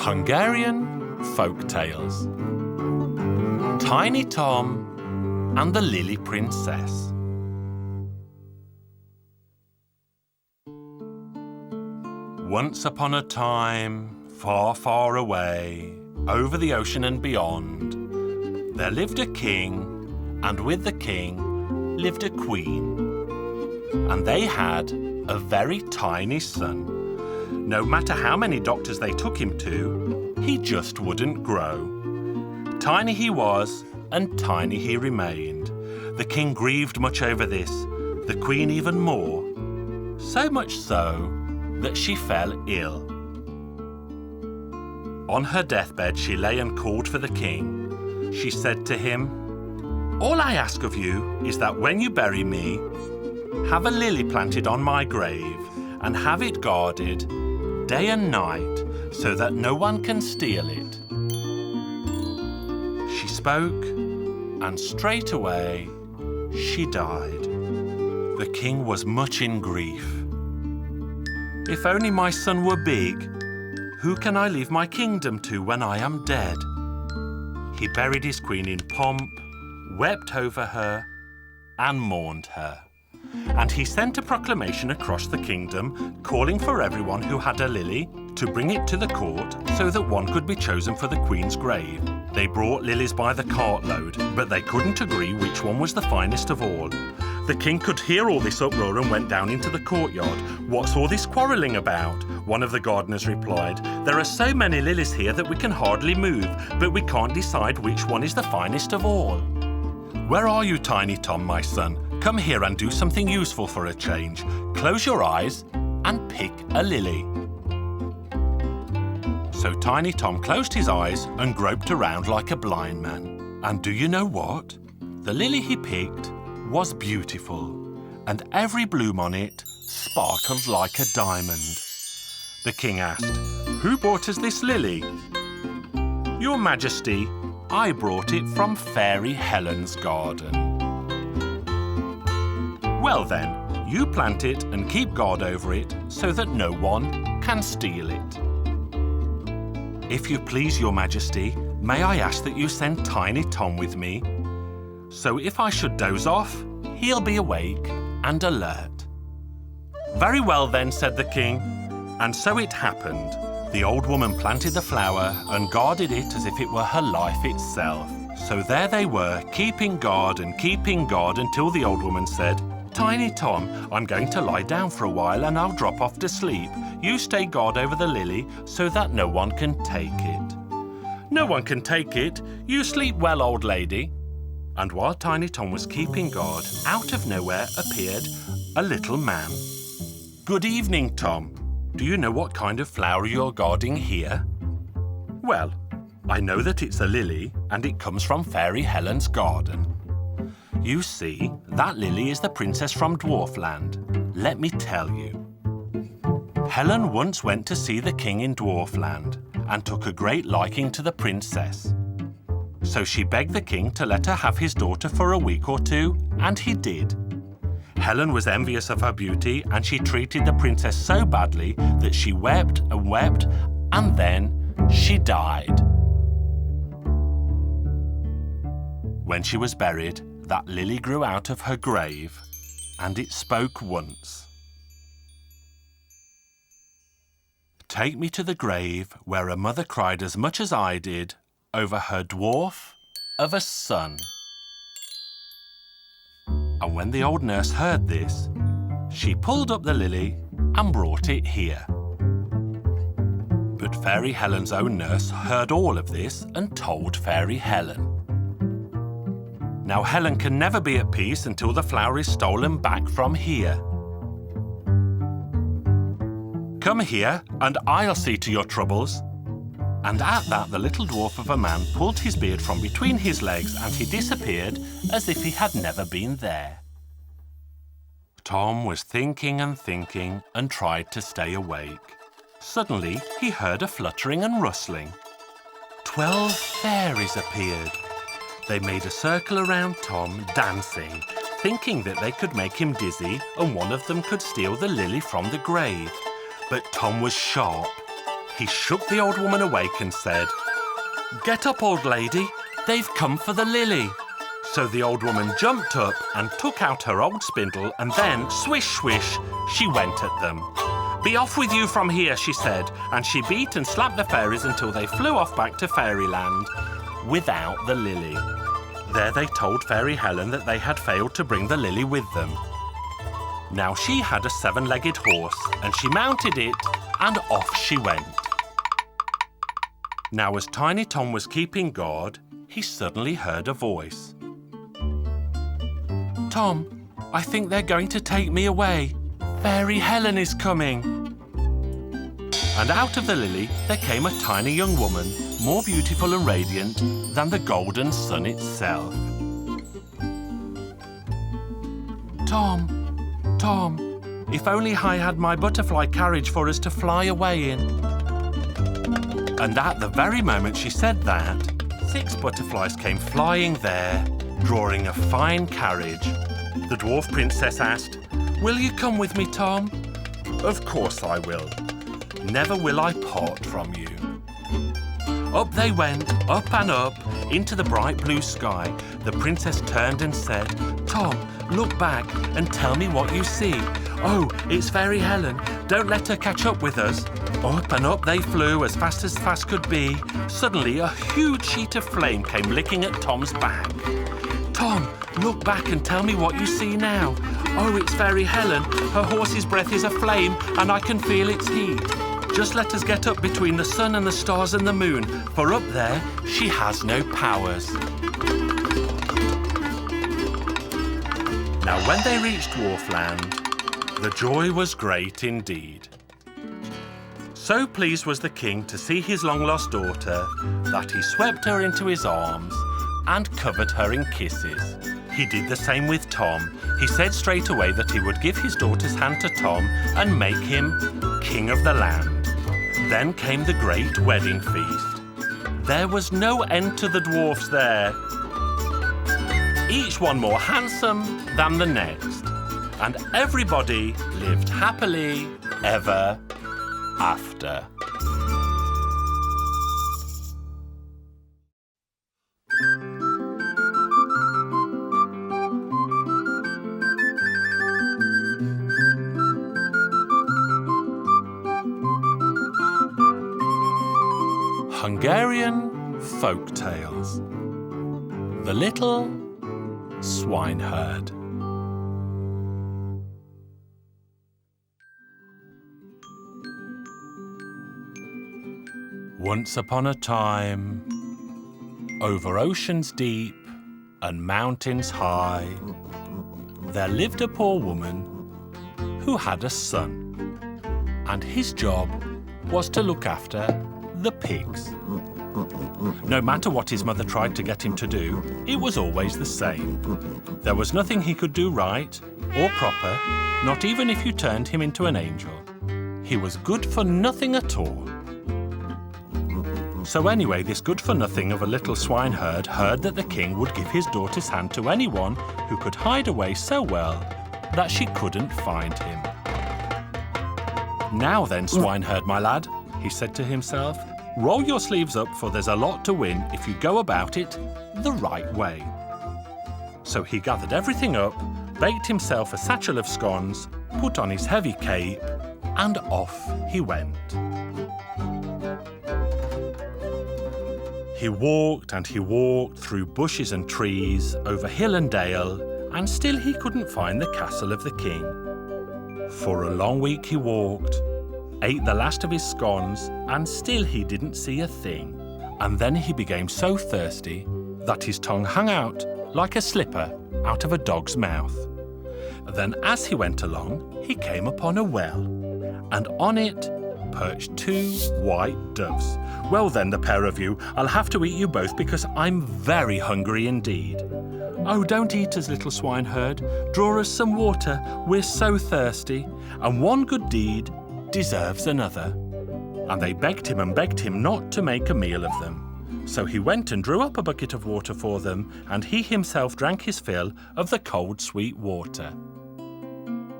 Hungarian Folk Tales. Tiny Tom and the Lily Princess. Once upon a time, far, far away, over the ocean and beyond, there lived a king, and with the king lived a queen. And they had a very tiny son. No matter how many doctors they took him to, he just wouldn't grow. Tiny he was, and tiny he remained. The king grieved much over this, the queen even more. So much so that she fell ill. On her deathbed she lay and called for the king. She said to him, "All I ask of you is that when you bury me, have a lily planted on my grave and have it guarded day and night so that no one can steal it." She spoke, and straight away she died. The king was much in grief. "If only my son were big, who can I leave my kingdom to when I am dead?" He buried his queen in pomp, wept over her, and mourned her. And he sent a proclamation across the kingdom calling for everyone who had a lily to bring it to the court so that one could be chosen for the queen's grave. They brought lilies by the cartload, but they couldn't agree which one was the finest of all. The king could hear all this uproar and went down into the courtyard. "What's all this quarrelling about?" One of the gardeners replied. "There are so many lilies here that we can hardly move, but we can't decide which one is the finest of all." "Where are you, Tiny Tom, my son? Come here and do something useful for a change. Close your eyes and pick a lily." So Tiny Tom closed his eyes and groped around like a blind man. And do you know what? The lily he picked was beautiful, and every bloom on it sparkled like a diamond. The king asked, "Who brought us this lily?" "Your Majesty, I brought it from Fairy Helen's garden." "Well then, you plant it and keep guard over it so that no one can steal it." "If you please, Your Majesty, may I ask that you send Tiny Tom with me? So if I should doze off, he'll be awake and alert." "Very well then," said the king. And so it happened. The old woman planted the flower and guarded it as if it were her life itself. So there they were, keeping guard until the old woman said, "Tiny Tom, I'm going to lie down for a while and I'll drop off to sleep. You stay guard over the lily so that no one can take it." "No one can take it? You sleep well, old lady." And while Tiny Tom was keeping guard, out of nowhere appeared a little man. "Good evening, Tom. Do you know what kind of flower you're guarding here?" "Well, I know that it's a lily and it comes from Fairy Helen's garden." "You see, that lily is the princess from Dwarfland. Let me tell you. Helen once went to see the king in Dwarfland and took a great liking to the princess. So she begged the king to let her have his daughter for a week or two, and he did. Helen was envious of her beauty and she treated the princess so badly that she wept and wept, and then she died. When she was buried, that lily grew out of her grave, and it spoke once. "Take me to the grave where a mother cried as much as I did over her dwarf of a son." And when the old nurse heard this, she pulled up the lily and brought it here. But Fairy Helen's own nurse heard all of this and told Fairy Helen. Now Helen can never be at peace until the flower is stolen back from here. "Come here and I'll see to your troubles." And at that the little dwarf of a man pulled his beard from between his legs and he disappeared as if he had never been there. Tom was thinking and tried to stay awake. Suddenly he heard a fluttering and rustling. 12 fairies appeared. They made a circle around Tom, dancing, thinking that they could make him dizzy and one of them could steal the lily from the grave. But Tom was sharp. he shook the old woman awake and said, "Get up, old lady, they've come for the lily." So the old woman jumped up and took out her old spindle, and then, swish, swish, she went at them. "Be off with you from here," she said, and she beat and slapped the fairies until they flew off back to fairyland without the lily. There they told Fairy Helen that they had failed to bring the lily with them. Now she had a 7-legged horse, and she mounted it, and off she went. Now as Tiny Tom was keeping guard, he suddenly heard a voice. "Tom, I think they're going to take me away. Fairy Helen is coming." And out of the lily there came a tiny young woman, more beautiful and radiant than the golden sun itself. Tom, if only I had my butterfly carriage for us to fly away in." And at the very moment she said that, 6 butterflies came flying there, drawing a fine carriage. The dwarf princess asked, "Will you come with me, Tom?" "Of course I will. Never will I part from you." Up they went, up and up, into the bright blue sky. The princess turned and said, "Tom, look back and tell me what you see." "Oh, it's Fairy Helen. Don't let her catch up with us." Up and up they flew as fast could be. Suddenly, a huge sheet of flame came licking at Tom's back. "Tom, look back and tell me what you see now." "Oh, it's Fairy Helen. Her horse's breath is aflame and I can feel its heat. Just let us get up between the sun and the stars and the moon, for up there she has no powers." Now when they reached Dwarfland, the joy was great indeed. So pleased was the king to see his long-lost daughter that he swept her into his arms and covered her in kisses. He did the same with Tom. He said straight away that he would give his daughter's hand to Tom and make him king of the land. Then came the great wedding feast. There was no end to the dwarfs there, each one more handsome than the next, and everybody lived happily ever after. Hungarian Folk Tales. The Little Swineherd. Once upon a time, over oceans deep and mountains high, there lived a poor woman who had a son, and his job was to look after the pigs. No matter what his mother tried to get him to do, it was always the same. There was nothing he could do right or proper, not even if you turned him into an angel. He was good for nothing at all. So anyway, this good-for-nothing of a little swineherd heard that the king would give his daughter's hand to anyone who could hide away so well that she couldn't find him. "Now then, swineherd, my lad," he said to himself, "roll your sleeves up, for there's a lot to win if you go about it the right way." So he gathered everything up, baked himself a satchel of scones, put on his heavy cape, and off he went. He walked and he walked through bushes and trees, over hill and dale, and still he couldn't find the castle of the king. For a long week he walked, ate the last of his scones, and still he didn't see a thing. And then he became so thirsty that his tongue hung out like a slipper out of a dog's mouth. Then as he went along, he came upon a well, and on it perched 2 white doves. "Well then, the pair of you, I'll have to eat you both because I'm very hungry indeed." "Oh, don't eat us, little swineherd. Draw us some water. We're so thirsty, and one good deed deserves another." And they begged him not to make a meal of them. So he went and drew up a bucket of water for them, and he himself drank his fill of the cold, sweet water.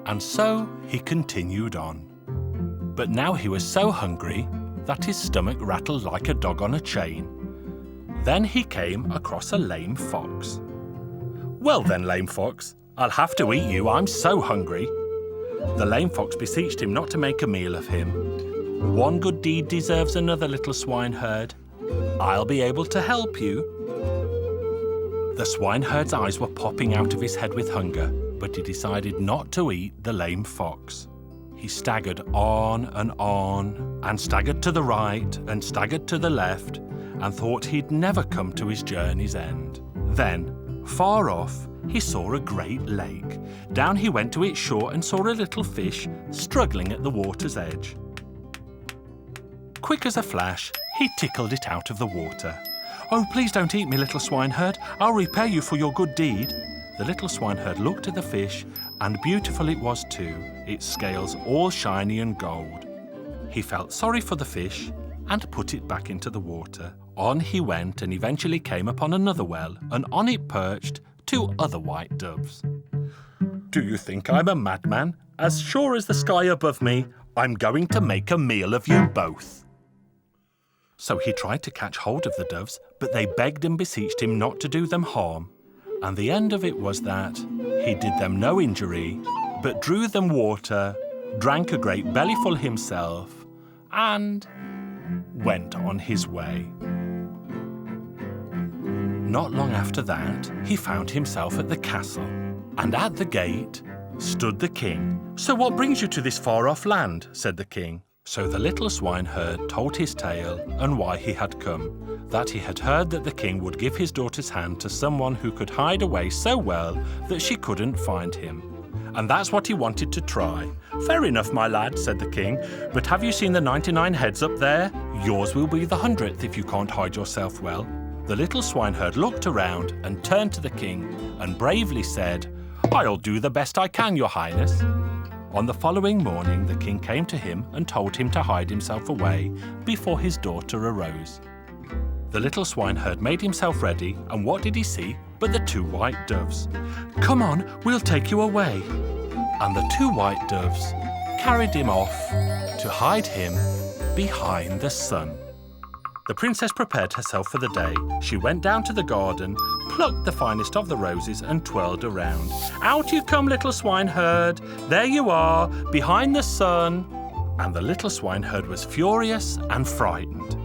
And so he continued on. But now he was so hungry that his stomach rattled like a dog on a chain. Then he came across a lame fox. "Well then, lame fox, I'll have to eat you, I'm so hungry." The lame fox beseeched him not to make a meal of him. "One good deed deserves another, little swineherd. I'll be able to help you." The swineherd's eyes were popping out of his head with hunger, but he decided not to eat the lame fox. He staggered on, and staggered to the right, and staggered to the left, and thought he'd never come to his journey's end. Then, far off, he saw a great lake. Down he went to its shore and saw a little fish struggling at the water's edge. Quick as a flash, he tickled it out of the water. "Oh, please don't eat me, little swineherd. I'll repay you for your good deed." The little swineherd looked at the fish, and beautiful it was too, its scales all shiny and gold. He felt sorry for the fish and put it back into the water. On he went and eventually came upon another well, and on it perched 2 other white doves. "Do you think I'm a madman? As sure as the sky above me, I'm going to make a meal of you both." So he tried to catch hold of the doves, but they begged and beseeched him not to do them harm. And the end of it was that he did them no injury, but drew them water, drank a great bellyful himself, and went on his way. Not long after that, he found himself at the castle, and at the gate stood the king. "So what brings you to this far-off land?" said the king. So the little swineherd told his tale and why he had come, that he had heard that the king would give his daughter's hand to someone who could hide away so well that she couldn't find him. And that's what he wanted to try. "Fair enough, my lad," said the king, "but have you seen the 99 heads up there? Yours will be the 100th if you can't hide yourself well." The little swineherd looked around and turned to the king and bravely said, "I'll do the best I can, your highness." On the following morning, the king came to him and told him to hide himself away before his daughter arose. The little swineherd made himself ready, and what did he see but the 2 white doves? "Come on, we'll take you away." And the 2 white doves carried him off to hide him behind the sun. The princess prepared herself for the day. She went down to the garden, plucked the finest of the roses and twirled around. "Out you come, little swineherd. There you are, behind the sun." And the little swineherd was furious and frightened.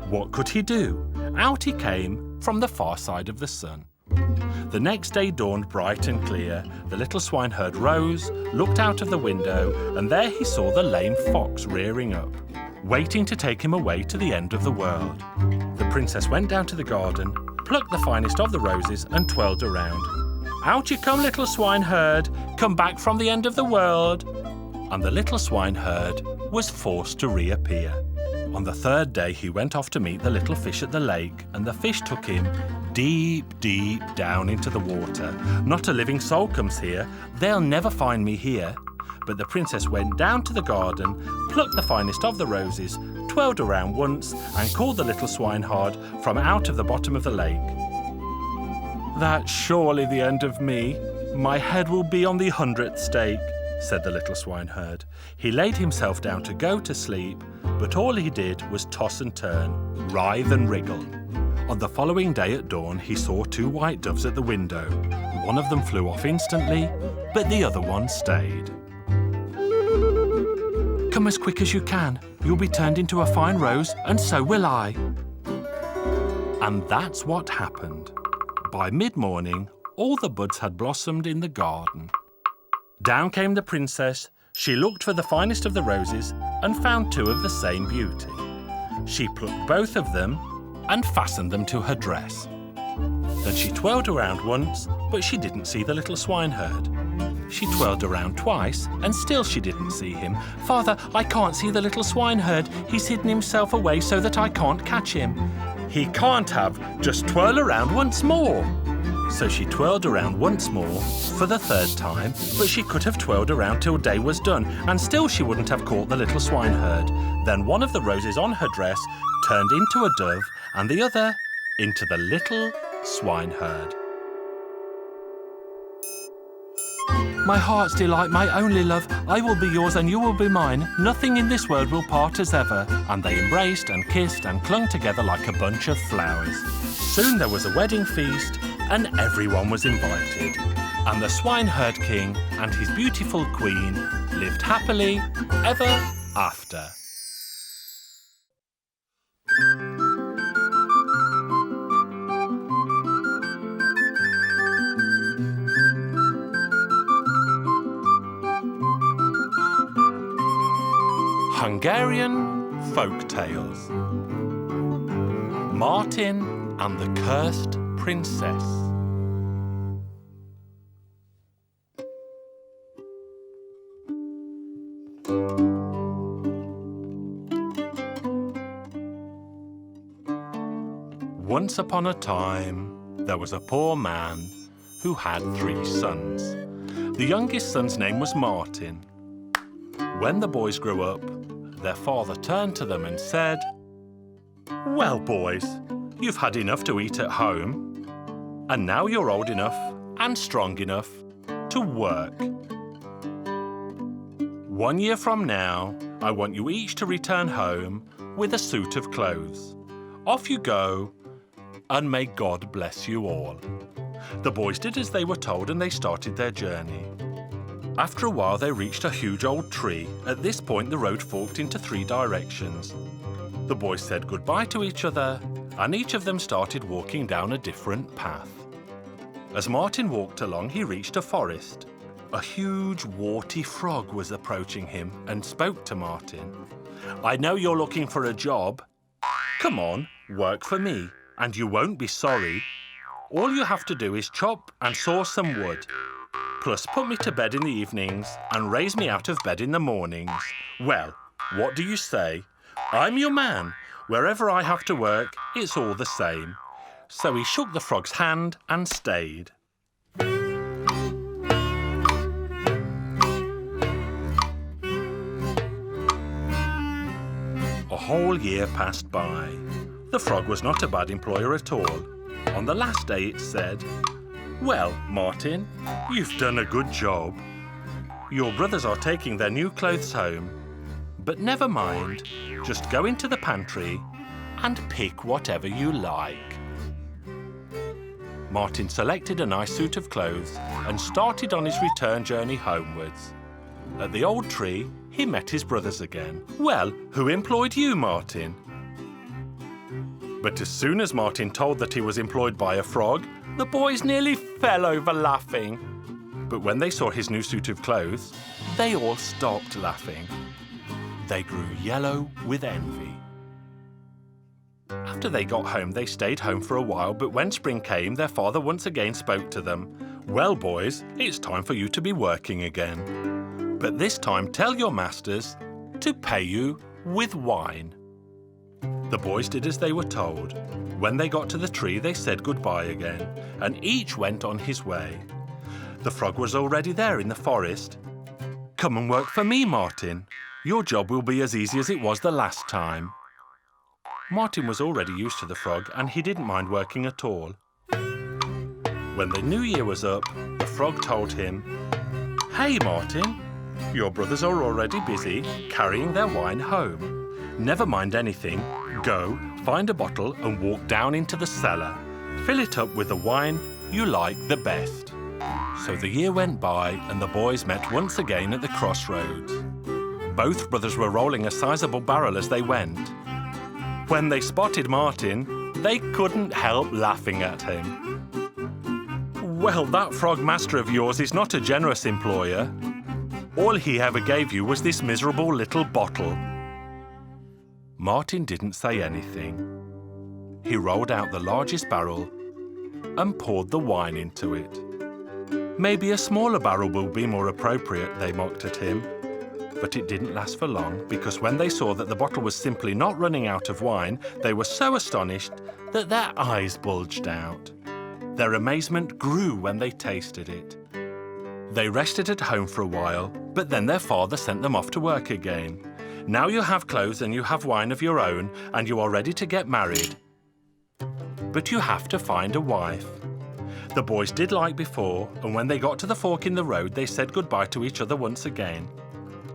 What could he do? Out he came from the far side of the sun. The next day dawned bright and clear. The little swineherd rose, looked out of the window, and there he saw the lame fox rearing up, waiting to take him away to the end of the world. The princess went down to the garden, plucked the finest of the roses and twirled around. "Out you come, little swineherd. Come back from the end of the world." And the little swineherd was forced to reappear. On the 3rd day he went off to meet the little fish at the lake, and the fish took him deep, deep down into the water. "Not a living soul comes here. They'll never find me here." But the princess went down to the garden, plucked the finest of the roses, twirled around once, and called the little swineherd from out of the bottom of the lake. "That's surely the end of me. My head will be on the 100th stake," said the little swineherd. He laid himself down to go to sleep, but all he did was toss and turn, writhe and wriggle. On the following day at dawn, he saw 2 white doves at the window. One of them flew off instantly, but the other one stayed. "Come as quick as you can. You'll be turned into a fine rose, and so will I." And that's what happened. By mid-morning, all the buds had blossomed in the garden. Down came the princess. She looked for the finest of the roses and found 2 of the same beauty. She plucked both of them and fastened them to her dress. Then she twirled around once, but she didn't see the little swineherd. She twirled around twice, and still she didn't see him. "Father, I can't see the little swineherd. He's hidden himself away so that I can't catch him." "He can't have. Just twirl around once more." So she twirled around once more for the 3rd time, but she could have twirled around till day was done, and still she wouldn't have caught the little swineherd. Then one of the roses on her dress turned into a dove, and the other into the little swineherd. my heart's delight, my only love, I will be yours and you will be mine. Nothing in this world will part us ever. And they embraced and kissed and clung together like a bunch of flowers. Soon there was a wedding feast and everyone was invited. And the swineherd king and his beautiful queen lived happily ever after. Hungarian Folk Tales. Martin and the Cursed Princess. Once upon a time, there was a poor man who had 3 sons. The youngest son's name was Martin. When the boys grew up, their father turned to them and said, "Well, boys, you've had enough to eat at home, and now you're old enough and strong enough to work. 1 year from now, I want you each to return home with a suit of clothes. Off you go, and may God bless you all." The boys did as they were told and they started their journey. After a while, they reached a huge old tree. At this point, the road forked into 3 directions. The boys said goodbye to each other, and each of them started walking down a different path. As Martin walked along, he reached a forest. A huge, warty frog was approaching him and spoke to Martin. "I know you're looking for a job. Come on, work for me, and you won't be sorry. All you have to do is chop and saw some wood. Plus put me to bed in the evenings and raise me out of bed in the mornings. Well, what do you say? I'm your man. Wherever I have to work, it's all the same." So he shook the frog's hand and stayed. A whole year passed by. The frog was not a bad employer at all. On the last day it said, "Well, Martin, you've done a good job. Your brothers are taking their new clothes home. But never mind, just go into the pantry and pick whatever you like." Martin selected a nice suit of clothes and started on his return journey homewards. At the old tree, he met his brothers again. "Well, who employed you, Martin?" But as soon as Martin told that he was employed by a frog, the boys nearly fell over laughing. But when they saw his new suit of clothes, they all stopped laughing. They grew yellow with envy. After they got home, they stayed home for a while, but when spring came, their father once again spoke to them. "Well, boys, it's time for you to be working again. But this time tell your masters to pay you with wine." The boys did as they were told. When they got to the tree, they said goodbye again, and each went on his way. The frog was already there in the forest. "Come and work for me, Martin. Your job will be as easy as it was the last time." Martin was already used to the frog, and he didn't mind working at all. When the new year was up, the frog told him, "Hey, Martin, your brothers are already busy carrying their wine home. Never mind anything. Go, find a bottle and walk down into the cellar. Fill it up with the wine you like the best." So the year went by and the boys met once again at the crossroads. Both brothers were rolling a sizable barrel as they went. When they spotted Martin, they couldn't help laughing at him. "Well, that frog master of yours is not a generous employer. All he ever gave you was this miserable little bottle." Martin didn't say anything. He rolled out the largest barrel and poured the wine into it. "Maybe a smaller barrel will be more appropriate," they mocked at him. But it didn't last for long, because when they saw that the bottle was simply not running out of wine, they were so astonished that their eyes bulged out. Their amazement grew when they tasted it. They rested at home for a while, but then their father sent them off to work again. "Now you have clothes and you have wine of your own, and you are ready to get married. But you have to find a wife. The boys did like before, and when they got to the fork in the road, they said goodbye to each other once again.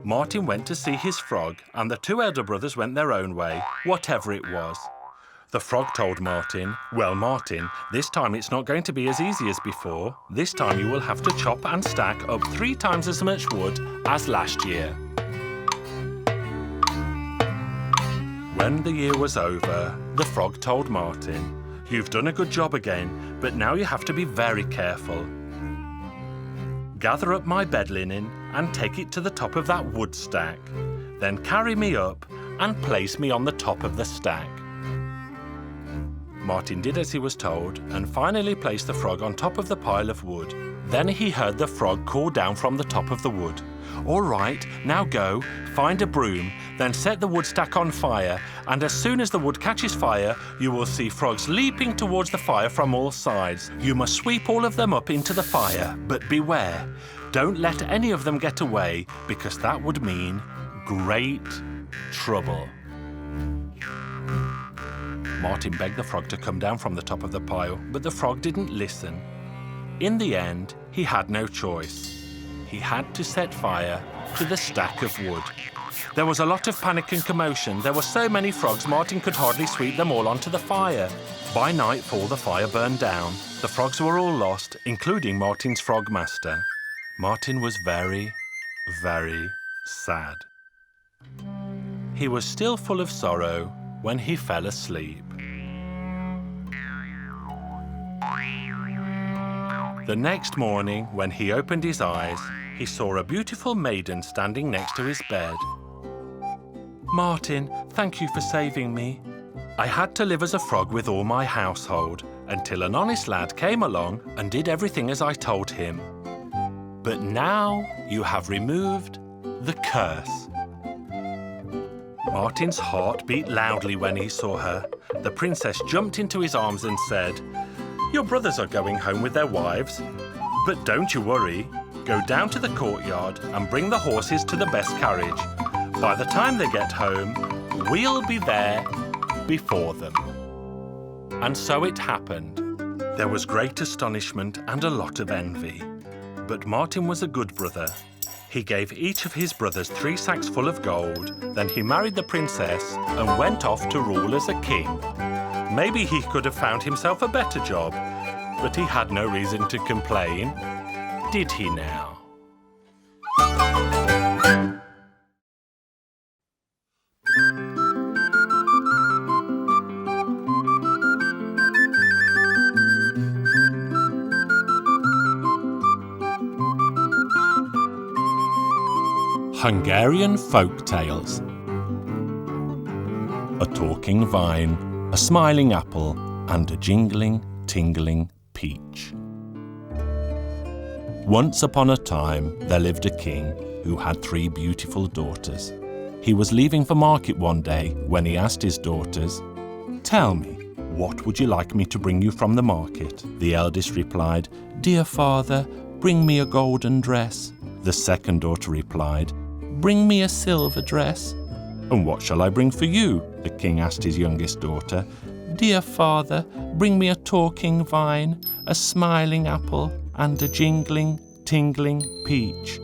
Martin went to see his frog, and the two elder brothers went their own way, whatever it was. The frog told Martin, "Well, Martin, this time it's not going to be as easy as before. This time you will have to chop and stack up 3 times as much wood as last year." When the year was over, the frog told Martin, "You've done a good job again, but now you have to be very careful. Gather up my bed linen and take it to the top of that wood stack. Then carry me up and place me on the top of the stack." Martin did as he was told and finally placed the frog on top of the pile of wood. Then he heard the frog call down from the top of the wood, "All right, now go, find a broom, then set the wood stack on fire, and as soon as the wood catches fire, you will see frogs leaping towards the fire from all sides. You must sweep all of them up into the fire, but beware, don't let any of them get away, because that would mean great trouble." Martin begged the frog to come down from the top of the pile, but the frog didn't listen. In the end, he had no choice. He had to set fire to the stack of wood. There was a lot of panic and commotion. There were so many frogs, Martin could hardly sweep them all onto the fire. By nightfall, the fire burned down. The frogs were all lost, including Martin's frog master. Martin was very, very sad. He was still full of sorrow when he fell asleep. The next morning, when he opened his eyes, he saw a beautiful maiden standing next to his bed. "Martin, thank you for saving me. I had to live as a frog with all my household until an honest lad came along and did everything as I told him. But now you have removed the curse." Martin's heart beat loudly when he saw her. The princess jumped into his arms and said, "Your brothers are going home with their wives, but don't you worry. Go down to the courtyard and bring the horses to the best carriage. By the time they get home, we'll be there before them." And so it happened. There was great astonishment and a lot of envy. But Martin was a good brother. He gave each of his brothers 3 sacks full of gold. Then he married the princess and went off to rule as a king. Maybe he could have found himself a better job, but he had no reason to complain, did he now? Hungarian Folk Tales. A talking vine, a smiling apple, and a jingling, tingling peach. Once upon a time, there lived a king who had 3 beautiful daughters. He was leaving for market one day when he asked his daughters, "Tell me, what would you like me to bring you from the market?" The eldest replied, "Dear father, bring me a golden dress." The second daughter replied, "Bring me a silver dress." "And what shall I bring for you?" the king asked his youngest daughter. "Dear father, bring me a talking vine, a smiling apple, and a jingling, tingling peach."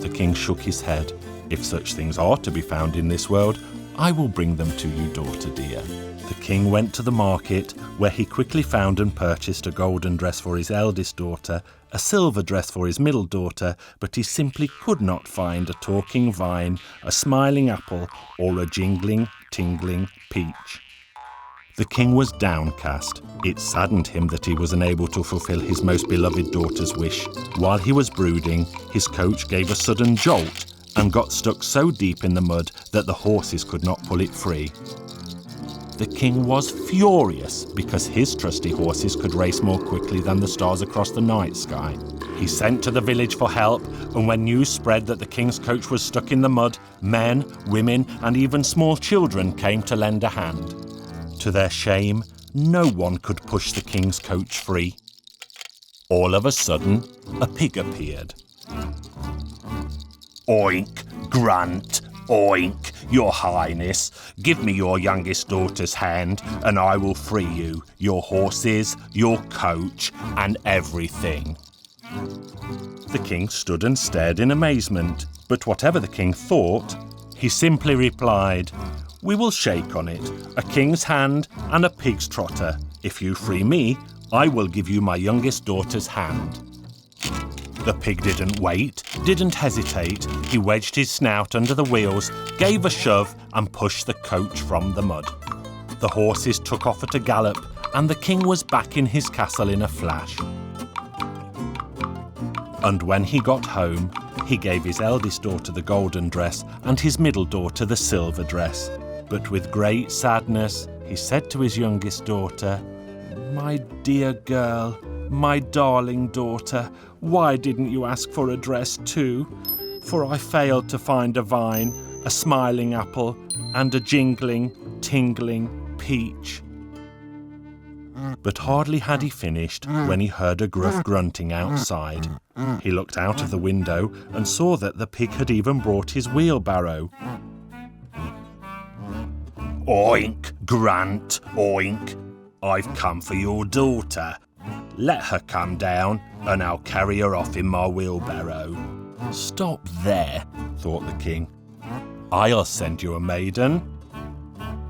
The king shook his head. "If such things are to be found in this world, I will bring them to you, daughter dear." The king went to the market, where he quickly found and purchased a golden dress for his eldest daughter, a silver dress for his middle daughter, but he simply could not find a talking vine, a smiling apple, or a jingling, tingling peach. The king was downcast. It saddened him that he was unable to fulfill his most beloved daughter's wish. While he was brooding, his coach gave a sudden jolt and got stuck so deep in the mud that the horses could not pull it free. The king was furious because his trusty horses could race more quickly than the stars across the night sky. He sent to the village for help, and when news spread that the king's coach was stuck in the mud, men, women, and even small children came to lend a hand. To their shame, no one could push the king's coach free. All of a sudden, a pig appeared. "Oink, Grant, oink, Your Highness, give me your youngest daughter's hand, and I will free you, your horses, your coach, and everything." The king stood and stared in amazement, but whatever the king thought, he simply replied, "We will shake on it, a king's hand and a pig's trotter. If you free me, I will give you my youngest daughter's hand." The pig didn't wait, didn't hesitate. He wedged his snout under the wheels, gave a shove, and pushed the coach from the mud. The horses took off at a gallop, and the king was back in his castle in a flash. And when he got home, he gave his eldest daughter the golden dress and his middle daughter the silver dress. But with great sadness, he said to his youngest daughter, "My dear girl, my darling daughter, why didn't you ask for a dress too? For I failed to find a vine, a smiling apple, and a jingling, tingling peach." But hardly had he finished when he heard a gruff grunting outside. He looked out of the window and saw that the pig had even brought his wheelbarrow. "Oink, Grant, oink! I've come for your daughter. Let her come down and I'll carry her off in my wheelbarrow." "Stop there," thought the king. "I'll send you a maiden."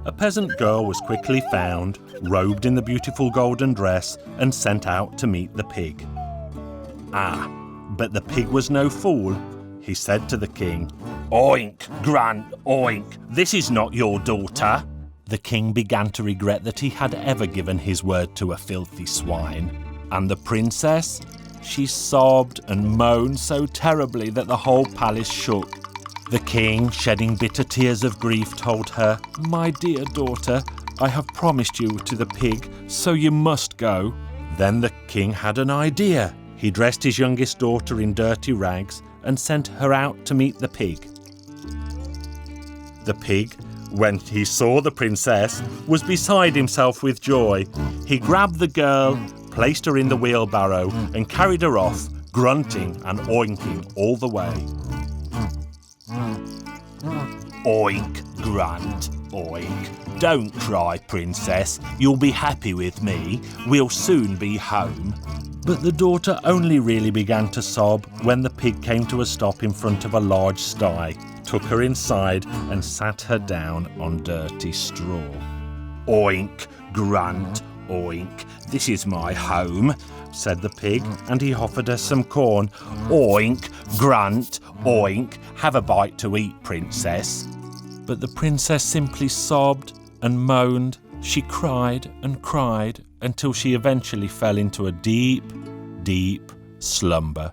A peasant girl was quickly found, robed in the beautiful golden dress, and sent out to meet the pig. But the pig was no fool. He said to the king, "Oink, Grant, oink! This is not your daughter." The king began to regret that he had ever given his word to a filthy swine. And the princess? She sobbed and moaned so terribly that the whole palace shook. The king, shedding bitter tears of grief, told her, "My dear daughter, I have promised you to the pig, so you must go." Then the king had an idea. He dressed his youngest daughter in dirty rags and sent her out to meet the pig. The pig, when he saw the princess, was beside himself with joy. He grabbed the girl, placed her in the wheelbarrow, and carried her off, grunting and oinking all the way. "Oink, Grunt, oink! Don't cry, princess. You'll be happy with me. We'll soon be home." But the daughter only really began to sob when the pig came to a stop in front of a large sty, took her inside and sat her down on dirty straw. "Oink, Grunt, oink! This is my home," said the pig, and he offered her some corn. "Oink, Grunt, oink! Have a bite to eat, princess." But the princess simply sobbed and moaned. She cried and cried until she eventually fell into a deep, deep slumber.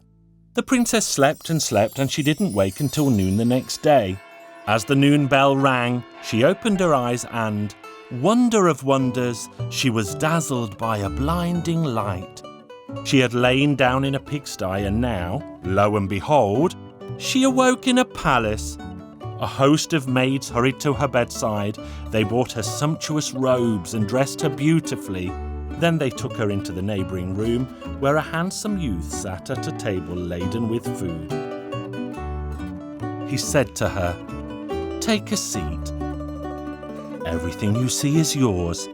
The princess slept and slept, and she didn't wake until noon the next day. As the noon bell rang, she opened her eyes and, wonder of wonders, she was dazzled by a blinding light. She had lain down in a pigsty, and now, lo and behold, she awoke in a palace. A host of maids hurried to her bedside. They brought her sumptuous robes and dressed her beautifully. Then they took her into the neighbouring room, where a handsome youth sat at a table laden with food. He said to her, "Take a seat. Everything you see is yours.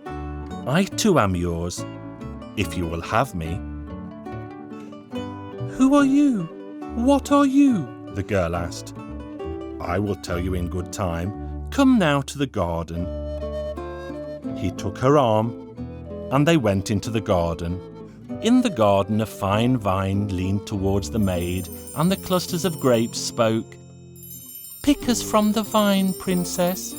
I too am yours, if you will have me." "Who are you? What are you?" the girl asked. "I will tell you in good time. Come now to the garden." He took her arm, and they went into the garden. In the garden, a fine vine leaned towards the maid, and the clusters of grapes spoke. "Pick us from the vine, princess."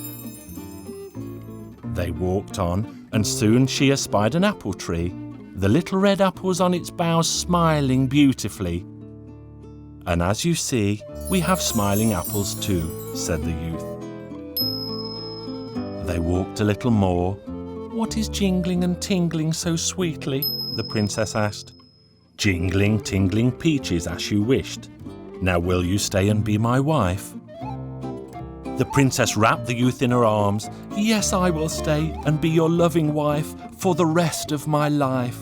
They walked on, and soon she espied an apple tree, the little red apples on its boughs smiling beautifully. "And as you see, we have smiling apples too," said the youth. They walked a little more. "What is jingling and tingling so sweetly?" the princess asked. "Jingling, tingling peaches, as you wished. Now will you stay and be my wife?" The princess wrapped the youth in her arms. "Yes, I will stay and be your loving wife for the rest of my life."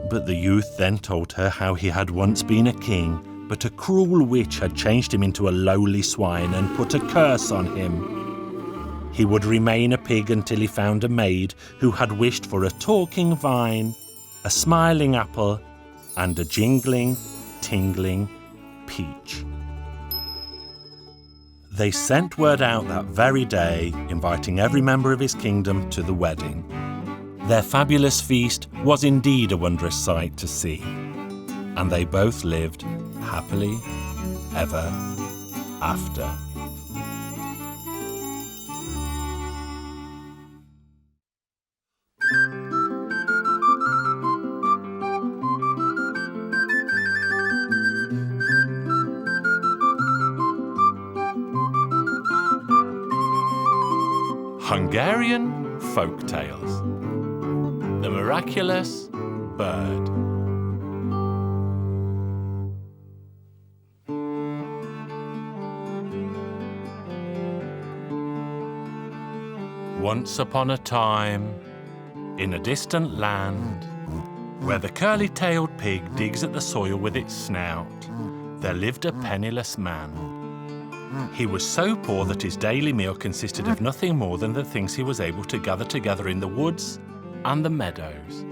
But the youth then told her how he had once been a king, but a cruel witch had changed him into a lowly swine and put a curse on him. He would remain a pig until he found a maid who had wished for a talking vine, a smiling apple, and a jingling, tingling peach. They sent word out that very day, inviting every member of his kingdom to the wedding. Their fabulous feast was indeed a wondrous sight to see, and they both lived happily ever after. Hungarian Folk Tales. The Miraculous Bird. Once upon a time, in a distant land, where the curly-tailed pig digs at the soil with its snout, there lived a penniless man. He was so poor that his daily meal consisted of nothing more than the things he was able to gather together in the woods and the meadows.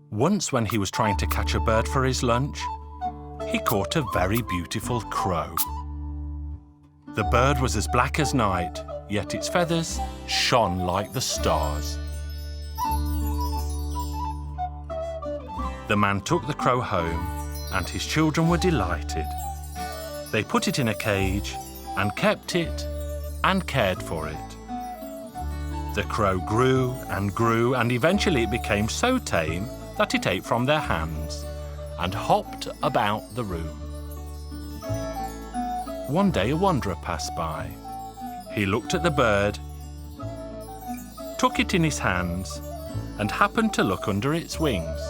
Once, when he was trying to catch a bird for his lunch, he caught a very beautiful crow. The bird was as black as night, yet its feathers shone like the stars. The man took the crow home, and his children were delighted. They put it in a cage and kept it and cared for it. The crow grew and grew, and eventually it became so tame that it ate from their hands and hopped about the room. One day a wanderer passed by. He looked at the bird, took it in his hands, and happened to look under its wings.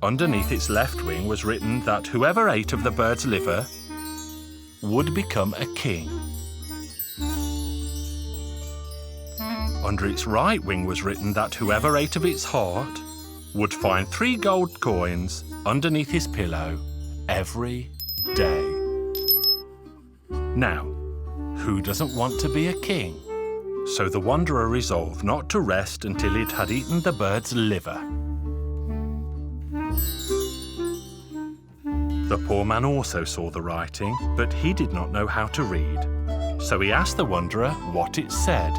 Underneath its left wing was written that whoever ate of the bird's liver would become a king. Under its right wing was written that whoever ate of its heart would find 3 gold coins underneath his pillow every day. Now, who doesn't want to be a king? So the wanderer resolved not to rest until it had eaten the bird's liver. The poor man also saw the writing, but he did not know how to read. So he asked the wanderer what it said.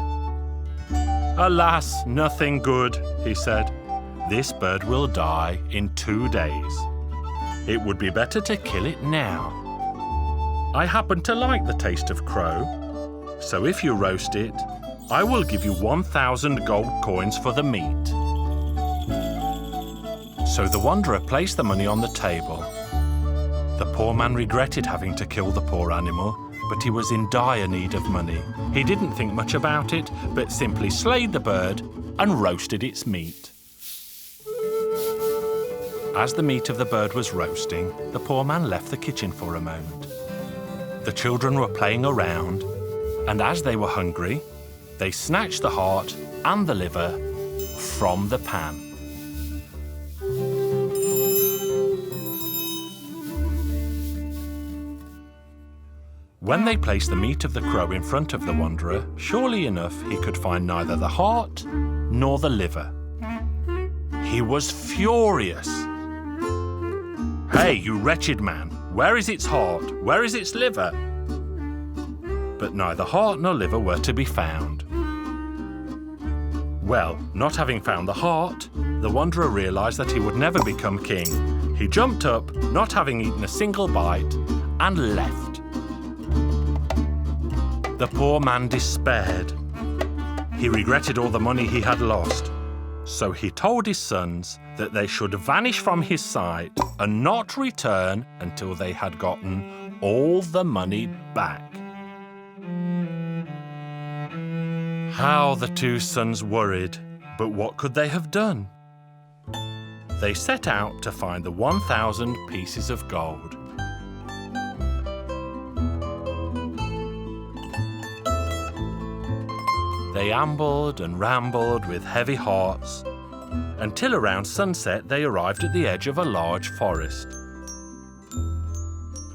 "Alas, nothing good," he said. "This bird will die in 2 days. It would be better to kill it now. I happen to like the taste of crow, so if you roast it, I will give you 1,000 gold coins for the meat." So the wanderer placed the money on the table. The poor man regretted having to kill the poor animal, but he was in dire need of money. He didn't think much about it, but simply slayed the bird and roasted its meat. As the meat of the bird was roasting, the poor man left the kitchen for a moment. The children were playing around, and as they were hungry, they snatched the heart and the liver from the pan. When they placed the meat of the crow in front of the wanderer, surely enough he could find neither the heart nor the liver. He was furious. "Hey, you wretched man, where is its heart? Where is its liver?" But neither heart nor liver were to be found. Well, not having found the heart, the wanderer realized that he would never become king. He jumped up, not having eaten a single bite, and left. The poor man despaired. He regretted all the money he had lost. So he told his sons that they should vanish from his sight and not return until they had gotten all the money back. How the 2 sons worried, but what could they have done? They set out to find the 1,000 pieces of gold. They ambled and rambled with heavy hearts, until around sunset they arrived at the edge of a large forest.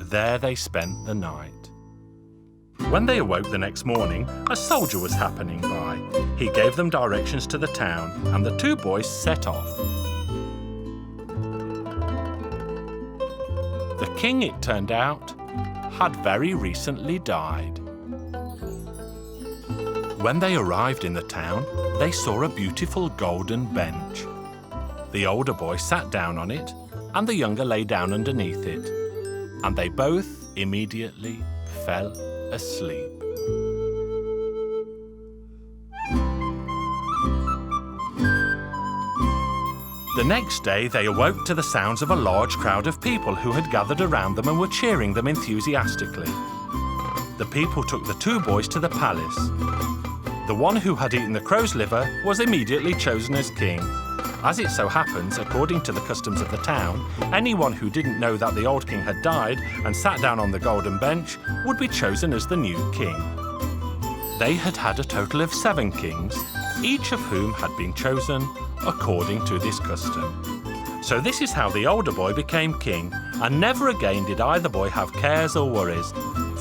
There they spent the night. When they awoke the next morning, a soldier was happening by. He gave them directions to the town, and the two boys set off. The king, it turned out, had very recently died. When they arrived in the town, they saw a beautiful golden bench. The older boy sat down on it, and the younger lay down underneath it, and they both immediately fell asleep. The next day they awoke to the sounds of a large crowd of people who had gathered around them and were cheering them enthusiastically. The people took the two boys to the palace. The one who had eaten the crow's liver was immediately chosen as king. As it so happens, according to the customs of the town, anyone who didn't know that the old king had died and sat down on the golden bench would be chosen as the new king. They had had a total of 7 kings, each of whom had been chosen according to this custom. So this is how the older boy became king, and never again did either boy have cares or worries,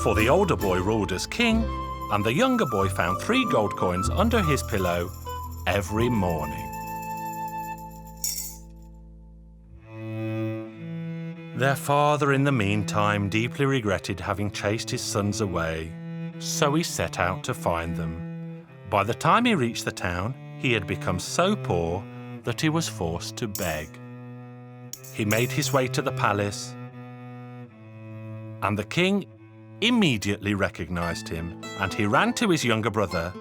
for the older boy ruled as king, and the younger boy found 3 gold coins under his pillow every morning. Their father, in the meantime, deeply regretted having chased his sons away, so he set out to find them. By the time he reached the town, he had become so poor that he was forced to beg. He made his way to the palace, and the king immediately recognized him, and he ran to his younger brother.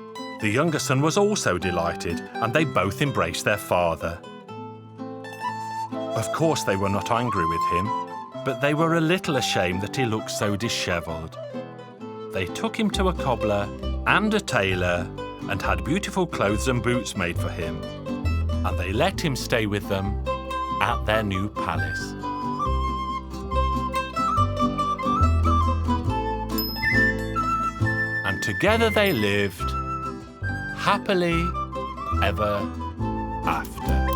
The younger son was also delighted, and they both embraced their father. Of course, they were not angry with him, but they were a little ashamed that he looked so dishevelled. They took him to a cobbler and a tailor and had beautiful clothes and boots made for him, and they let him stay with them at their new palace. And together they lived happily ever after.